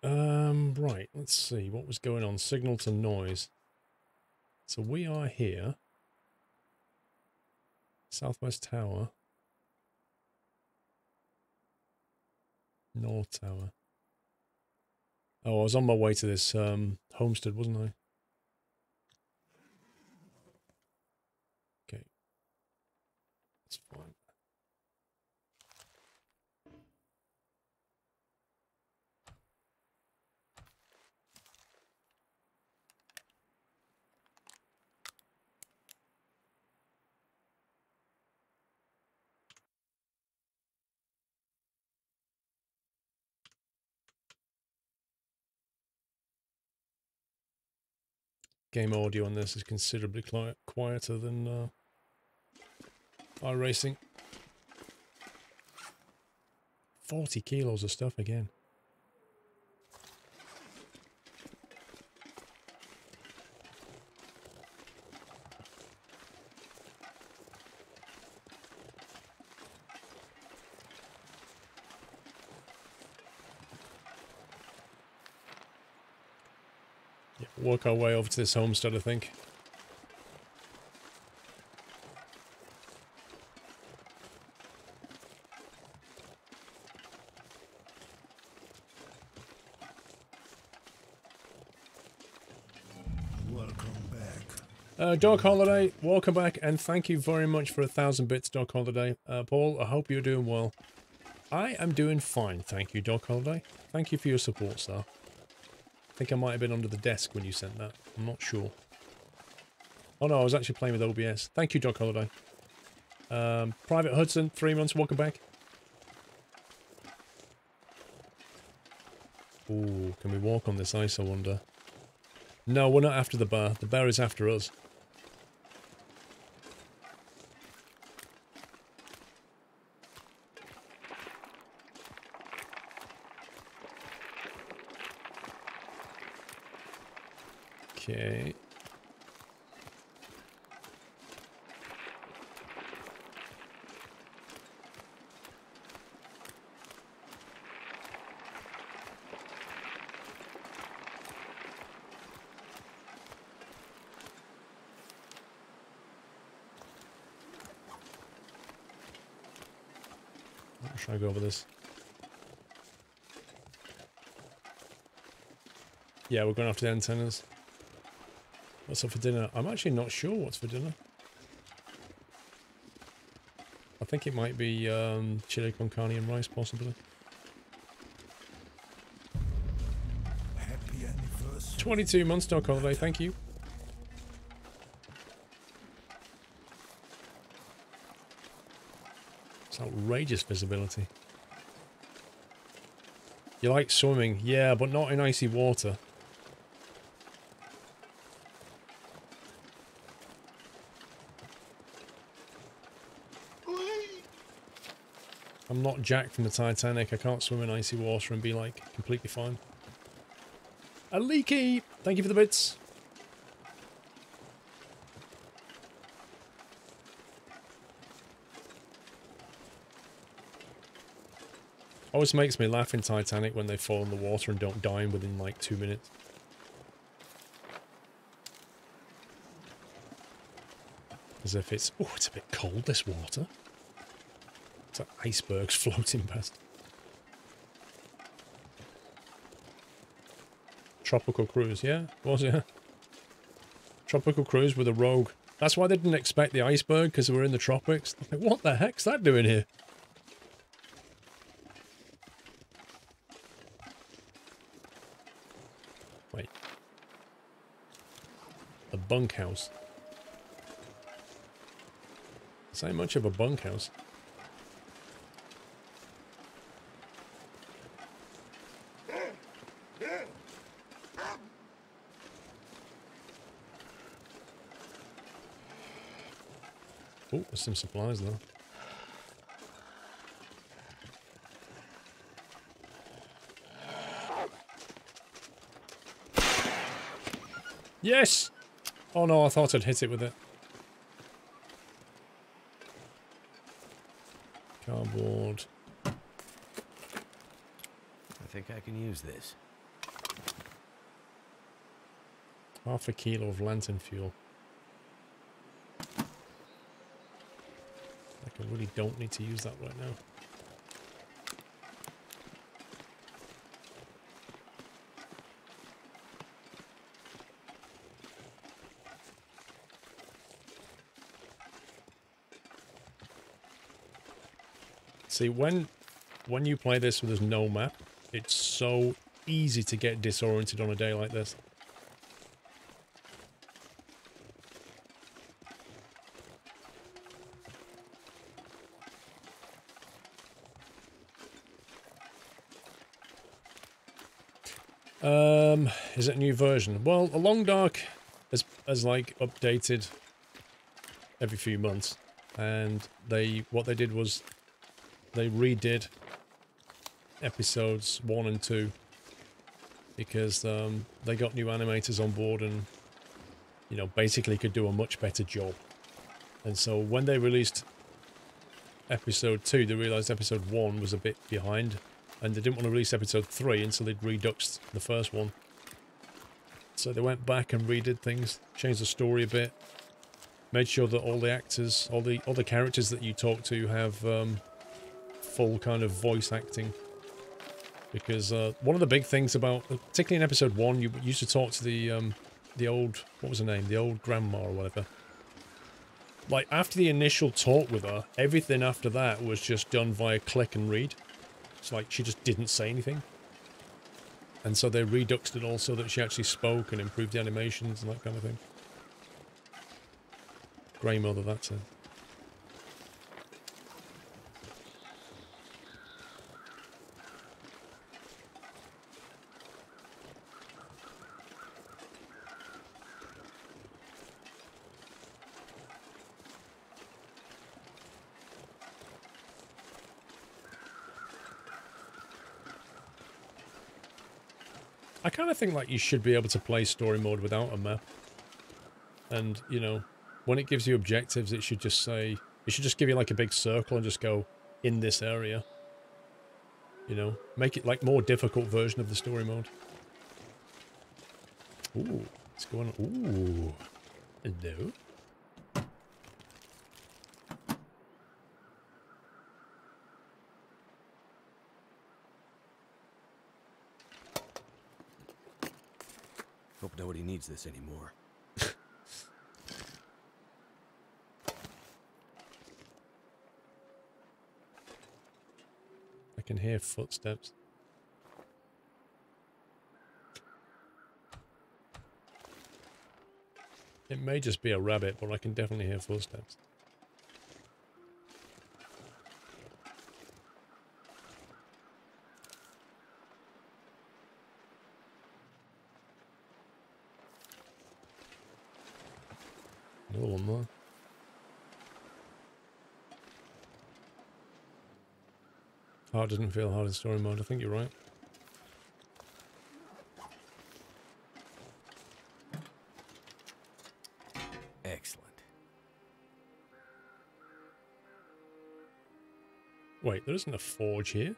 Right, let's see what was going on. Signal to noise. So we are here. Southwest Tower. North Tower. Oh, I was on my way to this homestead, wasn't I? Okay. That's fine. Game audio on this is considerably quieter than iRacing. 40 kilos of stuff again. Yeah, work our way over to this homestead, I think. Dog Holiday, welcome back, and thank you very much for 1,000 bits, Dog Holiday. Paul, I hope you're doing well. I am doing fine, thank you, Dog Holiday. Thank you for your support, sir. I think I might have been under the desk when you sent that. I'm not sure. Oh no, I was actually playing with OBS. Thank you, Dog Holiday. Private Hudson, 3 months, welcome back. Ooh, can we walk on this ice, I wonder? No, we're not after the bear. The bear is after us. Okay. How should I go over this? Yeah, we're going after the antennas. What's up for dinner? I'm actually not sure what's for dinner. I think it might be chili con carne and rice, possibly. Happy anniversary. 22 months, Dog Holiday, thank you. It's outrageous visibility. You like swimming? Yeah, but not in icy water. I'm not Jack from the Titanic. I can't swim in icy water and be, like, completely fine. A leaky! Thank you for the bits. Always makes me laugh in Titanic when they fall in the water and don't die within, like, 2 minutes. As if it's... Oh, it's a bit cold, this water. It's like icebergs floating past. Tropical cruise, yeah? Was it? Tropical cruise with a rogue. That's why they didn't expect the iceberg, because we're in the tropics. Like, what the heck's that doing here? Wait. A bunkhouse. This ain't much of a bunkhouse. Oh, there's some supplies though. Yes! Oh no, I thought I'd hit it with it. Cardboard. I think I can use this. Half a kilo of lantern fuel. Like I really don't need to use that right now. See, when you play this with there's no map, it's so easy to get disoriented on a day like this. Is it a new version? Well, A Long Dark has like updated every few months, and what they did was they redid episodes 1 and 2 because they got new animators on board and, you know, basically could do a much better job. And so when they released episode 2, they realized episode 1 was a bit behind, and they didn't want to release episode 3 until they'd reduxed the first one. So they went back and redid things, changed the story a bit, made sure that all the actors, all the characters that you talk to have full kind of voice acting. Because one of the big things about, particularly in episode 1, you used to talk to the old, what was her name? The old grandma or whatever. Like, after the initial talk with her, everything after that was just done via click and read. It's like she just didn't say anything. And so they reduxed it all so that she actually spoke and improved the animations and that kind of thing. Grey Mother, that's it. I kind of think like you should be able to play story mode without a map. And, you know, when it gives you objectives, it should just say, it should just give you like a big circle and just go in this area. You know, make it like more difficult version of the story mode. Ooh, what's going on? Ooh, hello. Hope nobody needs this anymore. I can hear footsteps. It may just be a rabbit, but I can definitely hear footsteps. Another one more. Heart doesn't feel hard in story mode. I think you're right. Excellent. Wait, there isn't a forge here?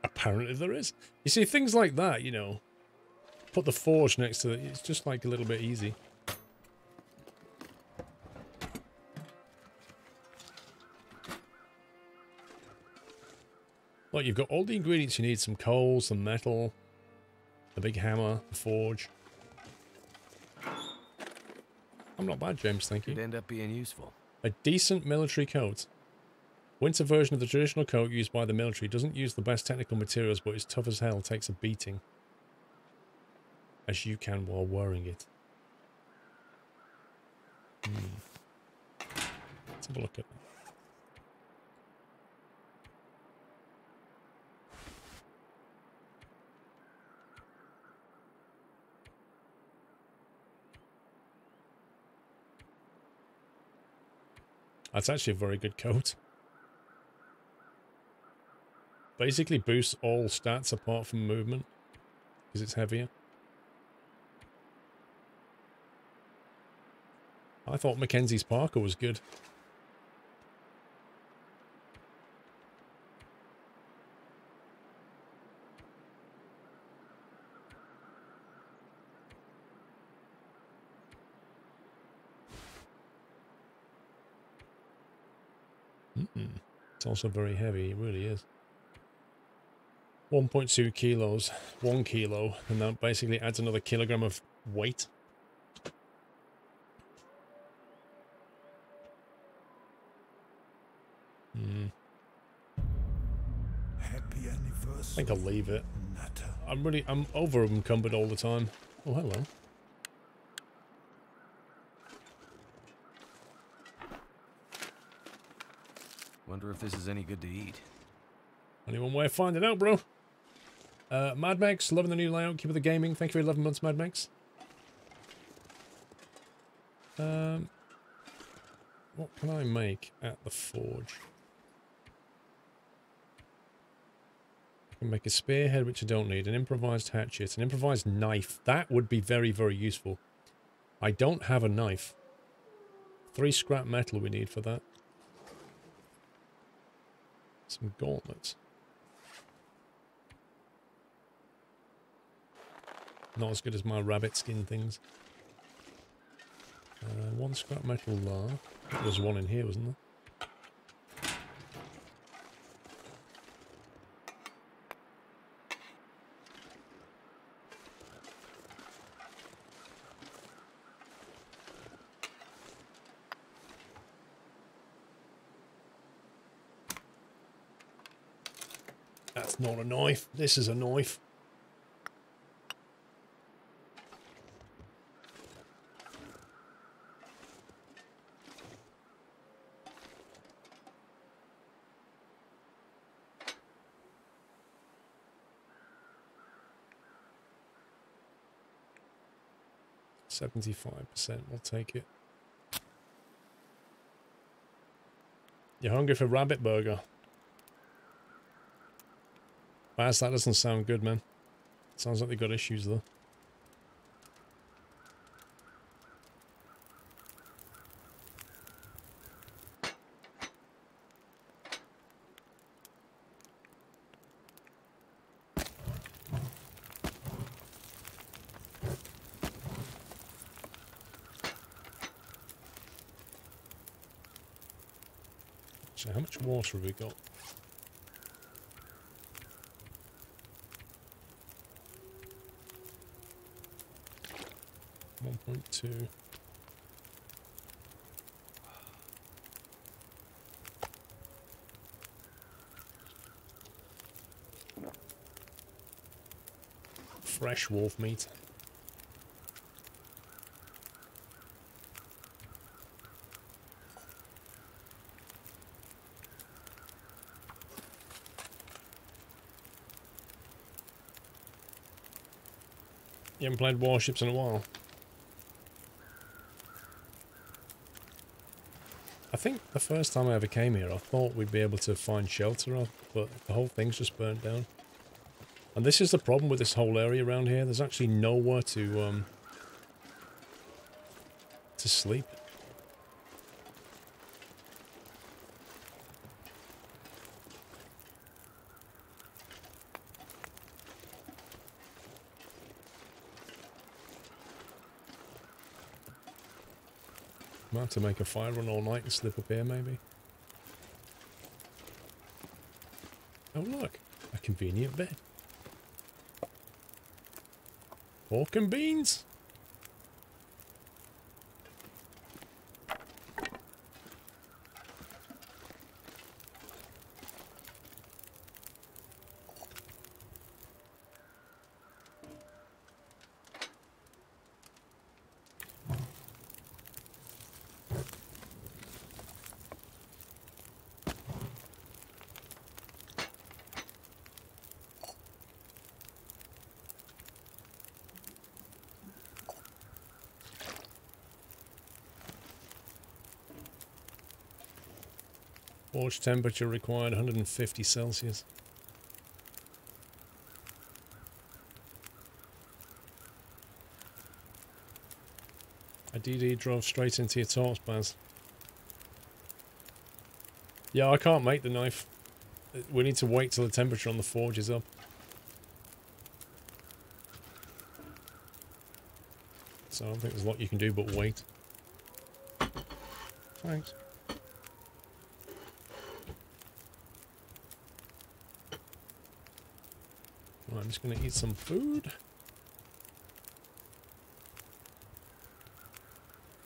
Apparently there is. You see, things like that, you know, put the forge next to it, it's just like a little bit easy. Like, you've got all the ingredients you need, some coal, some metal, the big hammer, the forge. I'm not bad, James, thank you. Could end up being useful. A decent military coat. Winter version of the traditional coat used by the military doesn't use the best technical materials, but is tough as hell, takes a beating. As you can while wearing it. Let's have a look at that. That's actually a very good coat. Basically boosts all stats apart from movement, because it's heavier. I thought Mackenzie's Parker was good. It's also very heavy, it really is. 1.2 kilos, 1 kilo, and that basically adds another kilogram of weight. Happy anniversary. I think I'll leave it. I'm over encumbered all the time. Oh, hello. Wonder if this is any good to eat. Only one way of finding out, bro. Mad Max, loving the new layout. Keep it the gaming. Thank you for 11 months, Mad Max. What can I make at the forge? I can make a spearhead, which I don't need. An improvised hatchet. An improvised knife. That would be very, very useful. I don't have a knife. 3 scrap metal we need for that. Some gauntlets. Not as good as my rabbit skin things. 1 scrap metal there. There's one in here, wasn't there? That's not a knife. This is a knife. %75%, we'll take it. You're hungry for rabbit burger? Baz, that doesn't sound good, man. Sounds like they got issues, though. So how much water have we got? .2. Fresh wolf meat. You haven't played Warships in a while. I think the first time I ever came here, I thought we'd be able to find shelter, but the whole thing's just burnt down. And this is the problem with this whole area around here. There's actually nowhere to sleep. Might have to make a fire run all night and slip up here, maybe. Oh look, a convenient bed. Pork and beans. Forge temperature required 150 Celsius. A DD drove straight into your torch, Baz. Yeah, I can't make the knife. We need to wait till the temperature on the forge is up. So I don't think there's a lot you can do but wait. Thanks. I'm just going to eat some food.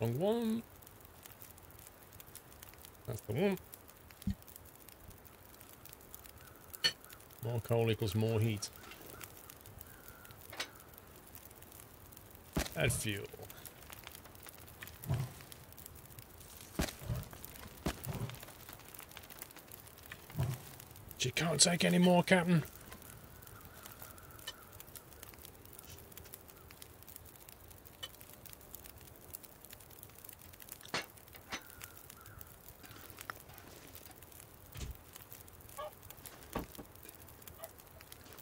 Wrong one. That's the one. More coal equals more heat. Add fuel. She can't take any more, Captain.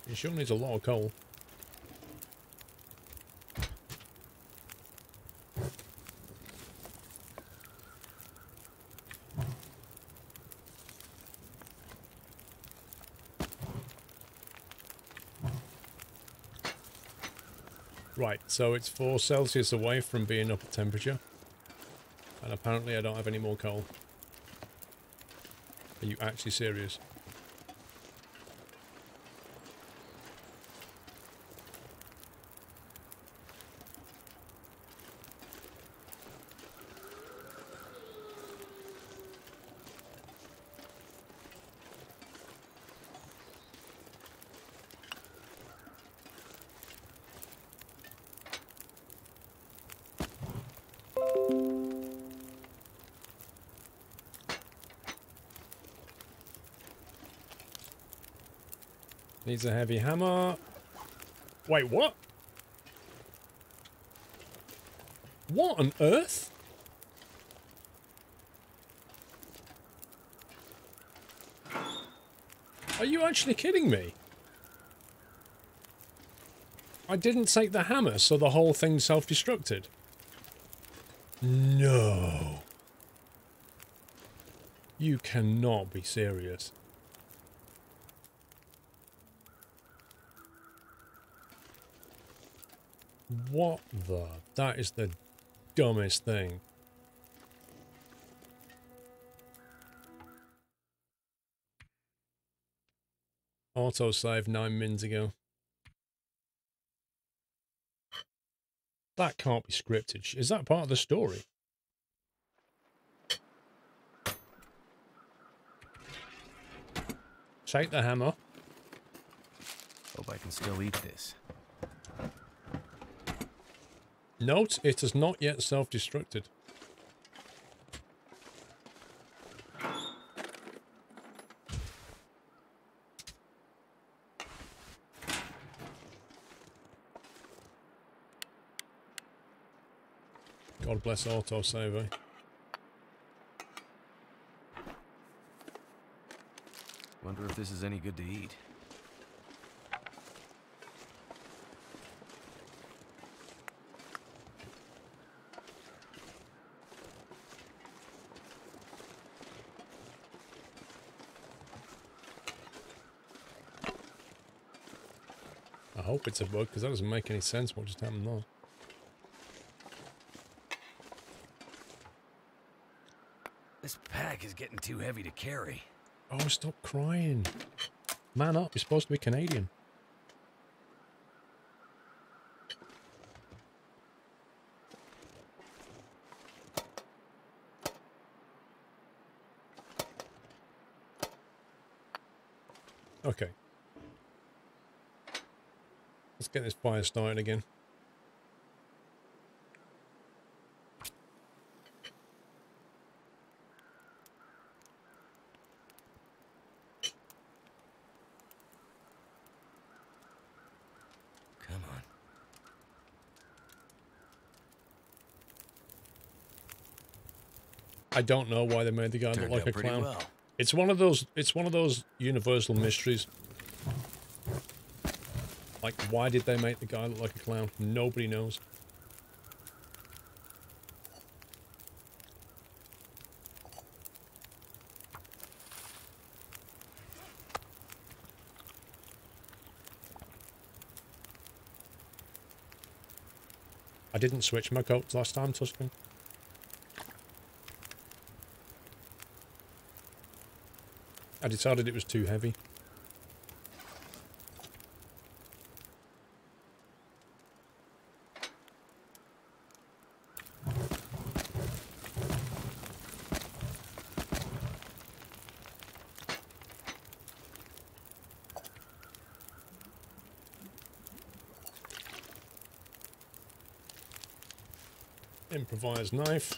She sure needs a lot of coal. Right, so it's 4 Celsius away from being up at temperature. And apparently I don't have any more coal. Are you actually serious? Needs a heavy hammer. Wait, what? What on earth? Are you actually kidding me? I didn't take the hammer, so the whole thing self-destructed. No. You cannot be serious. What the? That is the dumbest thing. Autosave 9 mins ago. That can't be scripted. Is that part of the story? Take the hammer. Hope I can still eat this. Note, it has not yet self-destructed. God bless autosave, eh? Wonder if this is any good to eat. I hope it's a bug, because that doesn't make any sense what just happened there. This pack is getting too heavy to carry. Oh, stop crying. Man up, you're supposed to be Canadian. Okay. Let's get this fire started again. Come on. I don't know why they made the guy look Turned like out a pretty clown. well. It's one of those universal mysteries. Like, why did they make the guy look like a clown? Nobody knows. I didn't switch my coats last time, Tuscan. I decided it was too heavy. Improvised knife.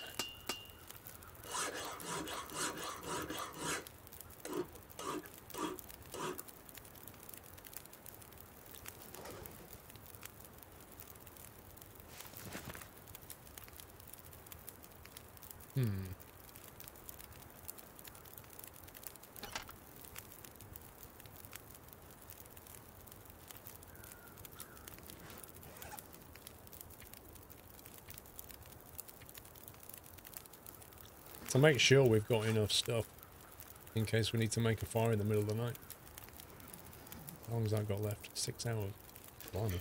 To make sure we've got enough stuff in case we need to make a fire in the middle of the night. How long has that got left? 6 hours. Blimey.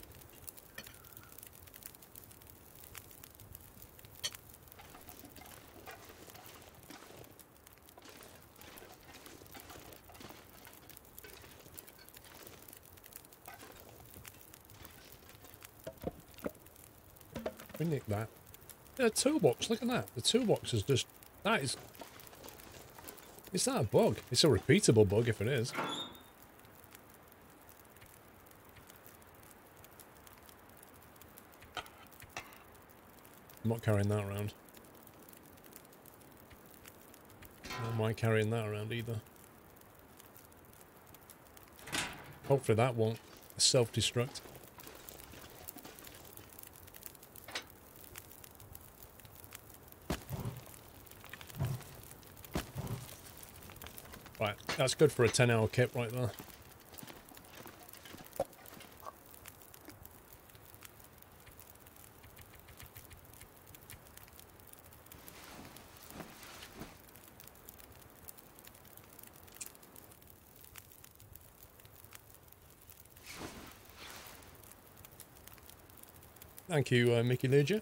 We nick that. Yeah, a toolbox, look at that. The toolbox is just... That is... Is that a bug? It's a repeatable bug if it is. I'm not carrying that around. Nor am I carrying that around either. Hopefully that won't self-destruct. Right, that's good for a 10-hour kit right there. Thank you, Mickey Legia.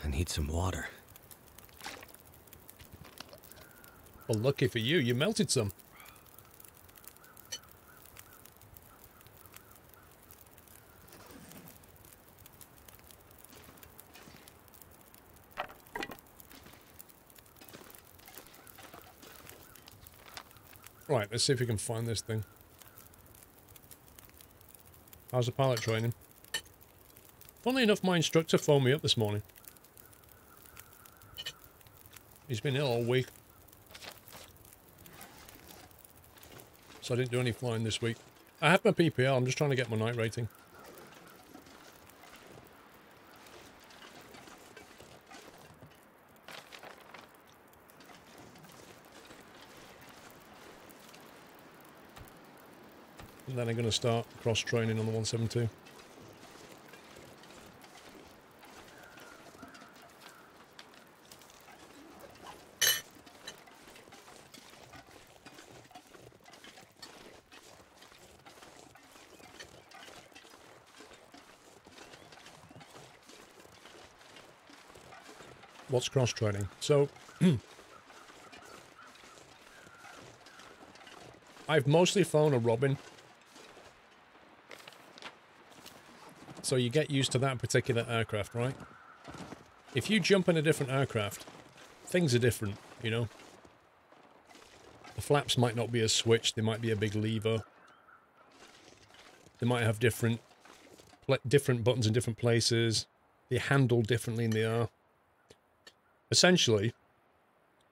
I need some water. Well, lucky for you, you melted some. Right, let's see if we can find this thing. How's the pilot training? Funnily enough, my instructor phoned me up this morning. He's been ill all week. So I didn't do any flying this week. I have my PPL, I'm just trying to get my night rating. And then I'm going to start cross-training on the 172. What's cross-training? So, I've mostly flown a Robin. So you get used to that particular aircraft, right? If you jump in a different aircraft, things are different, you know? The flaps might not be as switched, they might be a big lever. They might have different buttons in different places. They handle differently in the air. Essentially,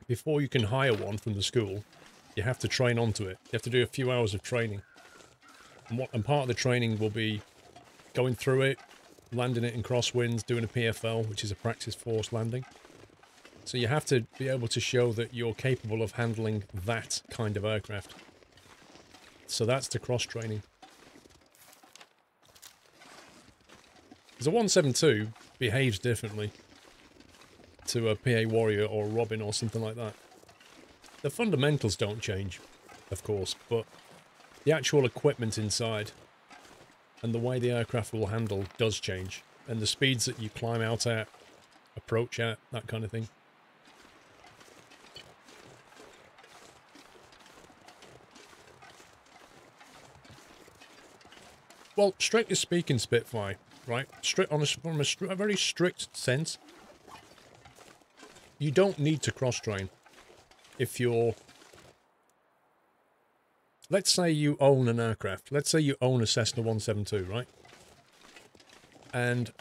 before you can hire one from the school, you have to train onto it. You have to do a few hours of training. And part of the training will be going through it, landing it in crosswinds, doing a PFL, which is a practice force landing. So you have to be able to show that you're capable of handling that kind of aircraft. So that's the cross-training. Because a 172 behaves differently to a PA Warrior or a Robin or something like that. The fundamentals don't change, of course, but the actual equipment inside and the way the aircraft will handle does change. And the speeds that you climb out at, approach at, that kind of thing. Well, strictly speaking, Spitfire, right? From a very strict sense, you don't need to cross-train if you're let's say you own an aircraft. Let's say you own a Cessna 172, right? And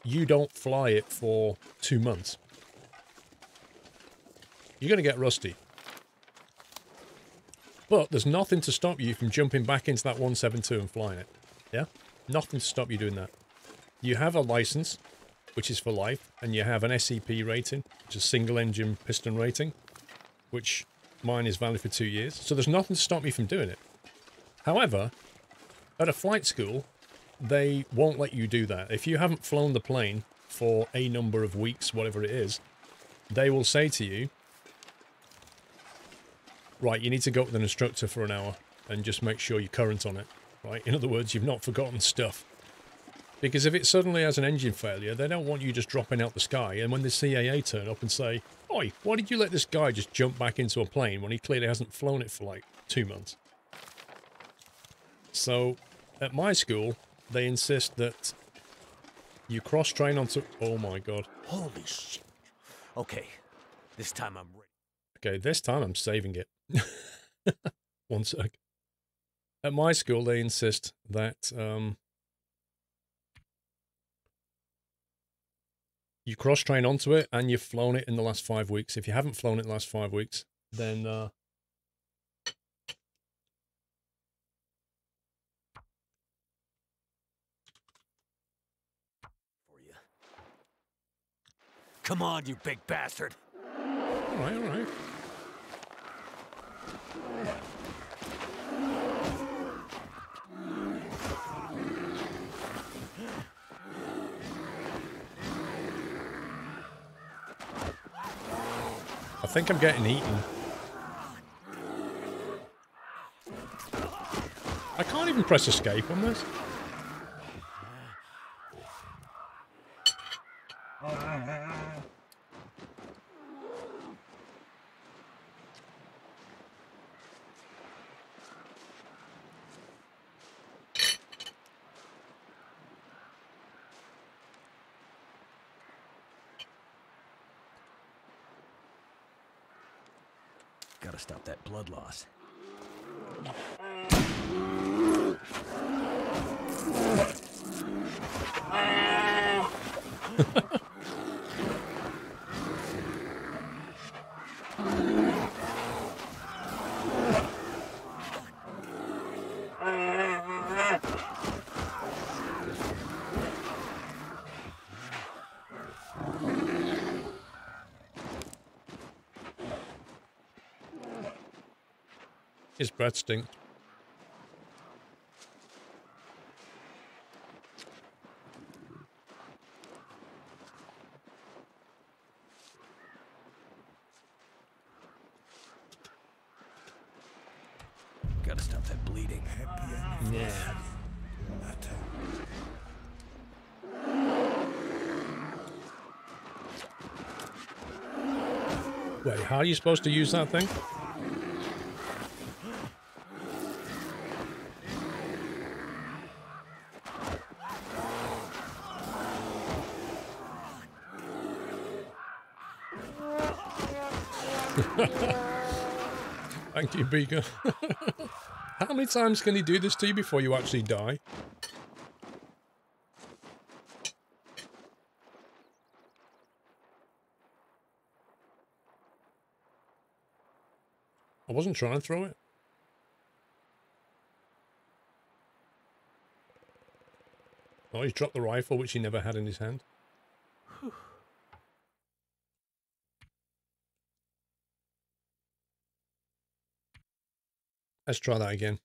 you don't fly it for 2 months. You're going to get rusty. But there's nothing to stop you from jumping back into that 172 and flying it. Yeah? Nothing to stop you doing that. You have a license, which is for life, and you have an SEP rating, which is single engine piston rating, which mine is valid for 2 years. So there's nothing to stop me from doing it. However, at a flight school, they won't let you do that. If you haven't flown the plane for a number of weeks, whatever it is, they will say to you, right, you need to go with an instructor for an hour and just make sure you're current on it, right? In other words, you've not forgotten stuff. Because if it suddenly has an engine failure, they don't want you just dropping out the sky. And when the CAA turn up and say, oi, why did you let this guy just jump back into a plane when he clearly hasn't flown it for like 2 months? So, at my school, they insist that you cross-train onto... Oh my god. Holy shit. Okay, this time I'm ready. Okay, this time I'm saving it. 1 sec. At my school, they insist that you cross-train onto it and you've flown it in the last 5 weeks. If you haven't flown it in the last 5 weeks, then For you. Come on, you big bastard. all right, all right. I think I'm getting eaten. I can't even press escape on this. Gotta stop that blood loss. His breath stinks. Gotta stop that bleeding. Happy anniversary. Yeah. Matter. Wait, how are you supposed to use that thing? Thank you, Beaker. How many times can he do this to you before you actually die? I wasn't trying to throw it. Oh, he's dropped the rifle, which he never had in his hand. Let's try that again.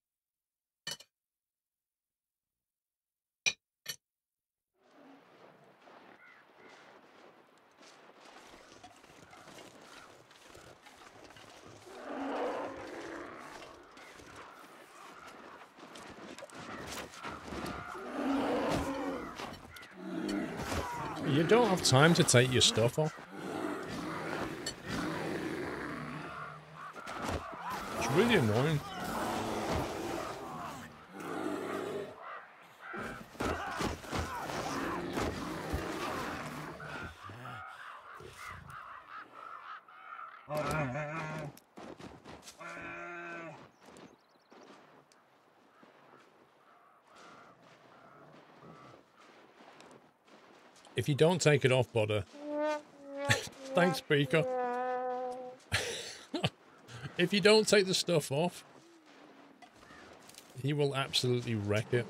You don't have time to take your stuff off. It's really annoying. If you don't take it off, Butter. Thanks, Speaker. If you don't take the stuff off, he will absolutely wreck it.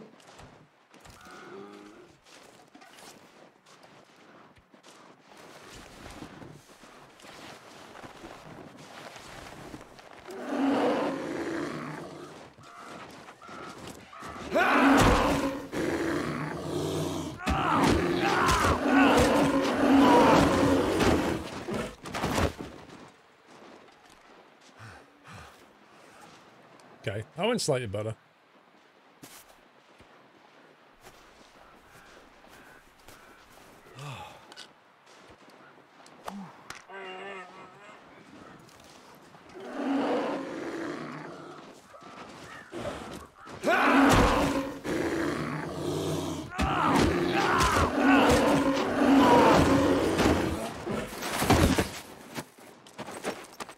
Okay, that went slightly better.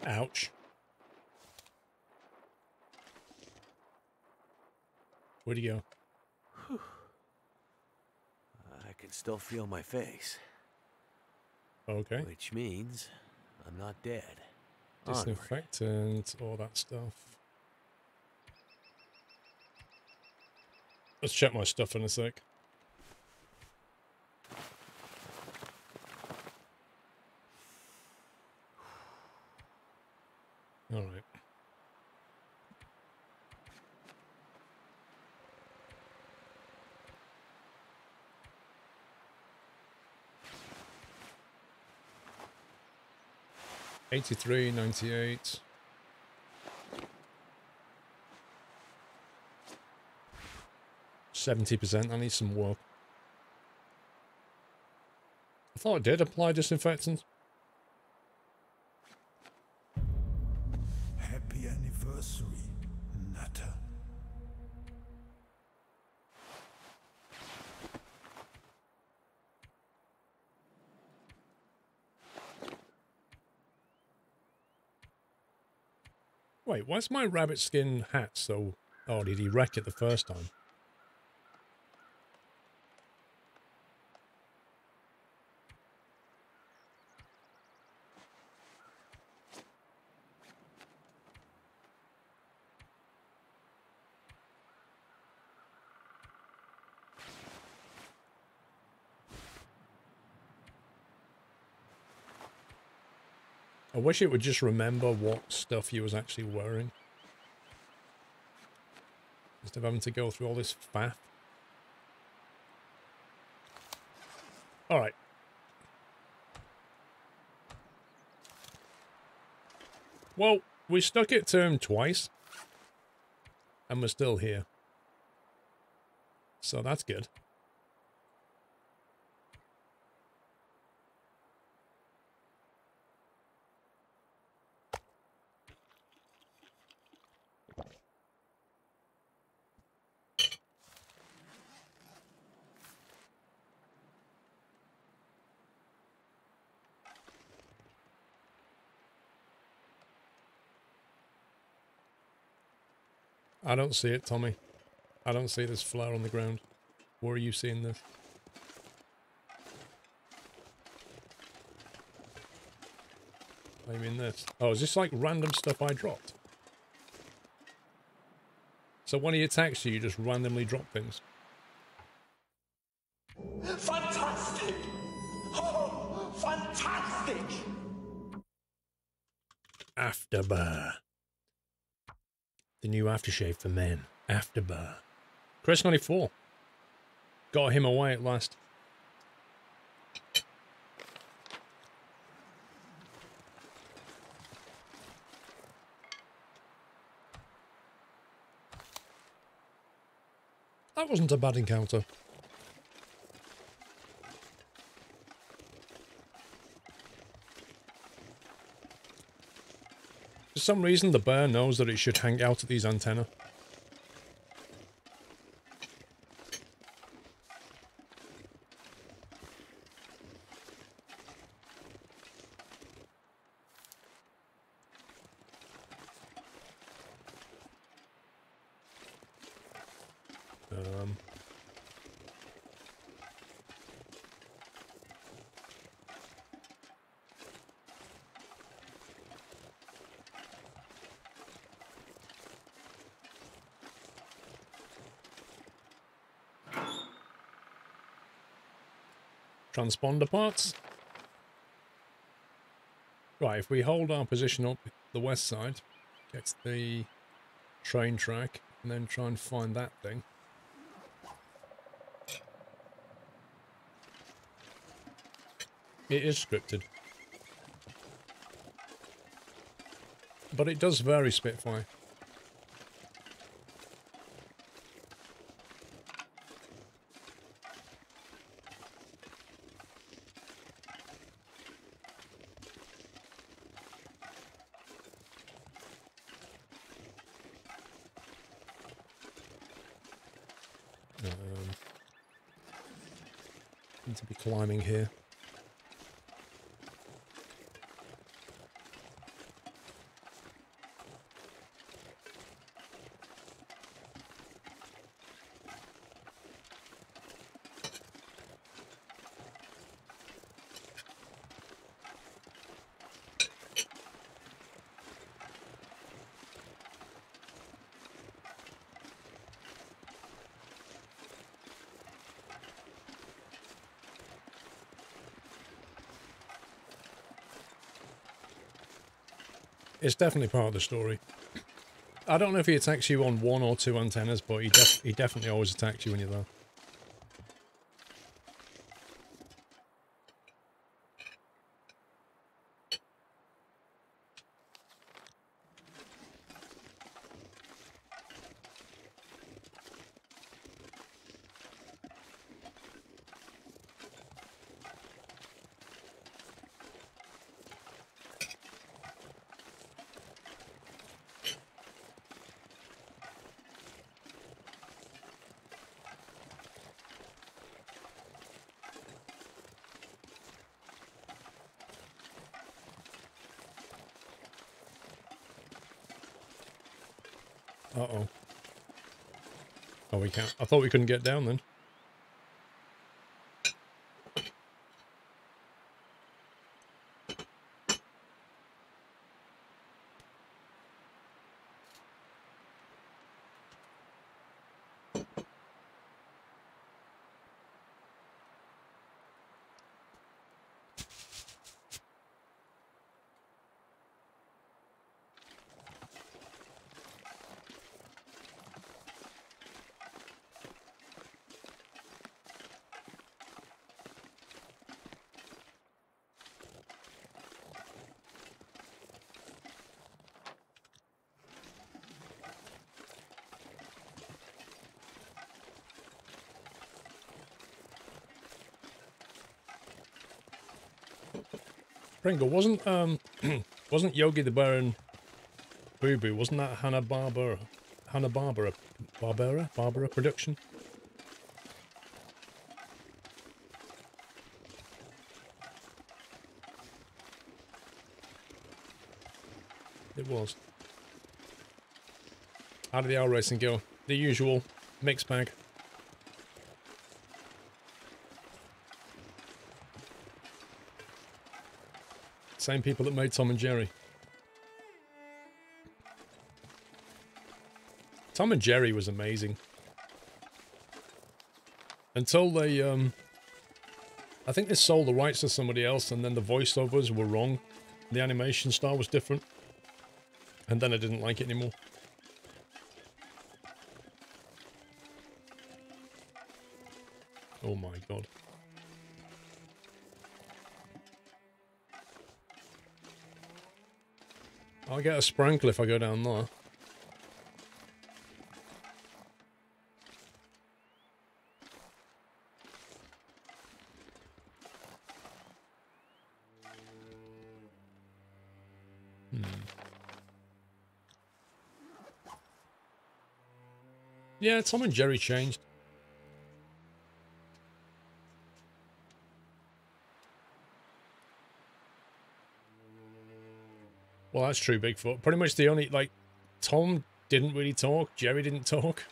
Ouch. Where'd he go? I can still feel my face. Okay. Which means I'm not dead. Disinfectant, all that stuff. Let's check my stuff in a sec. All right. $83, $98. %. I need some work. I thought it did apply disinfectant. Happy anniversary, Nutter. Wait, why's my rabbit skin hat so... Oh, did he wreck it the first time? I wish it would just remember what stuff he was actually wearing. Instead of having to go through all this faff. Alright. Well, we stuck it to him twice. And we're still here. So that's good. I don't see it, Tommy. I don't see this flower on the ground. Where are you seeing this? I mean this. Oh, is this like random stuff I dropped? So when he attacks you, you just randomly drop things. Fantastic! Oh, fantastic! Afterburn. The new aftershave for men. Afterburn. Chris 94. Got him away at last. That wasn't a bad encounter. For some reason, the bear knows that it should hang out at these antennae. transponder parts. Right, if we hold our position up the west side, get to the train track, and then try and find that thing. It is scripted. But it does vary, Spitfire. Need to be climbing here. It's definitely part of the story. I don't know if he attacks you on 1 or 2 antennas, but he definitely always attacks you when you're there. Uh-oh. Oh, we can't. I thought we couldn't get down then. Pringle, wasn't wasn't Yogi the Bear and Boo Boo, wasn't that Hanna-Barbera production? It was. How did the L racing go? The usual mixed bag. Same people that made Tom and Jerry. Tom and Jerry was amazing. Until they, I think they sold the rights to somebody else and then the voiceovers were wrong. The animation style was different. And then I didn't like it anymore. Oh my god. I'll get a sprankle if I go down there. Yeah, Tom and Jerry changed. Well, that's true, Bigfoot. Pretty much the only, like, Tom didn't really talk, Jerry didn't talk.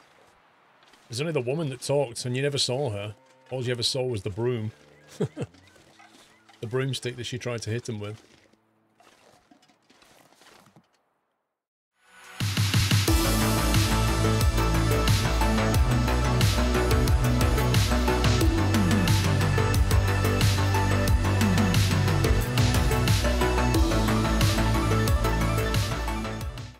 There's only the woman that talked, and you never saw her. All you ever saw was the broom. The broomstick that she tried to hit him with.